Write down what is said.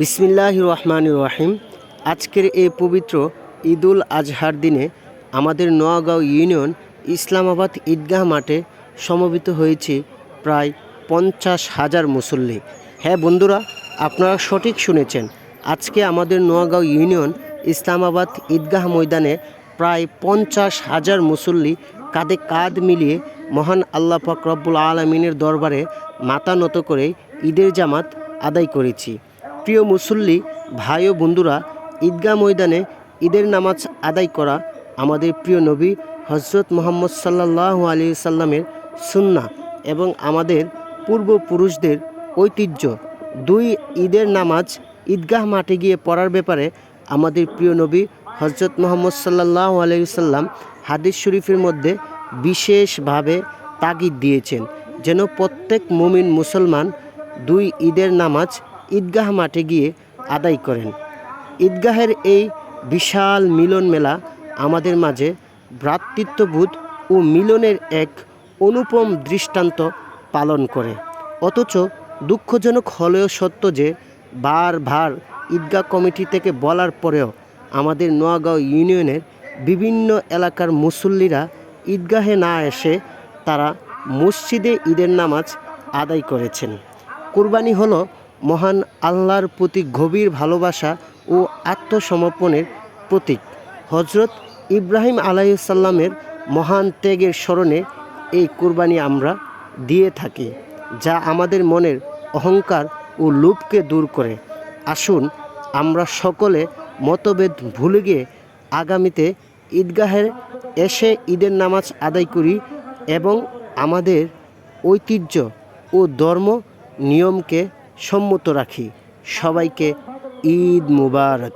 বিসমিল্লাহির রহমানির রহিম। আজকের এই পবিত্র ঈদুল আজহার দিনে আমাদের নোয়াগাঁও ইউনিয়ন ইসলামাবাদ ঈদগাহ মাঠে সমবেত হয়েছে প্রায় 50,000 মুসল্লি। হ্যাঁ বন্ধুরা, আপনারা সঠিক শুনেছেন। আজকে আমাদের নোয়াগাঁও ইউনিয়ন ইসলামাবাদ ঈদগাহ ময়দানে প্রায় 50,000 মুসল্লি কাঁধে কাঁধ মিলিয়ে মহান আল্লাহ পাক রব্বুল আলামিনের দরবারে মাথা নত করে ঈদের জামাত আদায় করেছি। প্রিয় মুসল্লি ভাই ও বন্ধুরা, ঈদগাহ ময়দানে ঈদের নামাজ আদায় করা আমাদের প্রিয় নবী হজরত মুহাম্মদ সাল্লাল্লাহু আলাইহি সাল্লামের সুন্নাহ এবং আমাদের পূর্বপুরুষদের ঐতিহ্য। দুই ঈদের নামাজ ঈদগাহ মাঠে গিয়ে পড়ার ব্যাপারে আমাদের প্রিয় নবী হজরত মুহাম্মদ সাল্লাল্লাহু আলাইহি সাল্লাম হাদিস শরীফের মধ্যে বিশেষভাবে তাগিদ দিয়েছেন যেন প্রত্যেক মুমিন মুসলমান দুই ঈদের নামাজ ঈদগাহ মাঠে গিয়ে আদায় করেন। ঈদগাহের এই বিশাল মিলন মেলা আমাদের মাঝে ভ্রাতৃত্ববোধ ও মিলনের এক অনুপম দৃষ্টান্ত পালন করে। অথচ দুঃখজনক হলেও সত্য যে বারবার ঈদগাহ কমিটি থেকে বলার পরেও আমাদের নোয়াগাঁও ইউনিয়নের বিভিন্ন এলাকার মুসল্লিরা ঈদগাহে না এসে তারা মসজিদে ঈদের নামাজ আদায় করেছেন। কুরবানি হলো মহান আল্লাহর প্রতি গভীর ভালোবাসা ও আত্মসমর্পণের প্রতীক। হজরত ইব্রাহিম আলাইহিস সালামের মহান ত্যাগের স্মরণে এই কুরবানি আমরা দিয়ে থাকি, যা আমাদের মনের অহংকার ও লোভকে দূর করে। আসুন আমরা সকলে মতভেদ ভুলে গিয়ে আগামীতে ঈদগাহে এসে ঈদের নামাজ আদায় করি এবং আমাদের ঐতিহ্য ও ধর্ম নিয়মকে সম্মত রাখি। সবাইকে ঈদ মুবারক।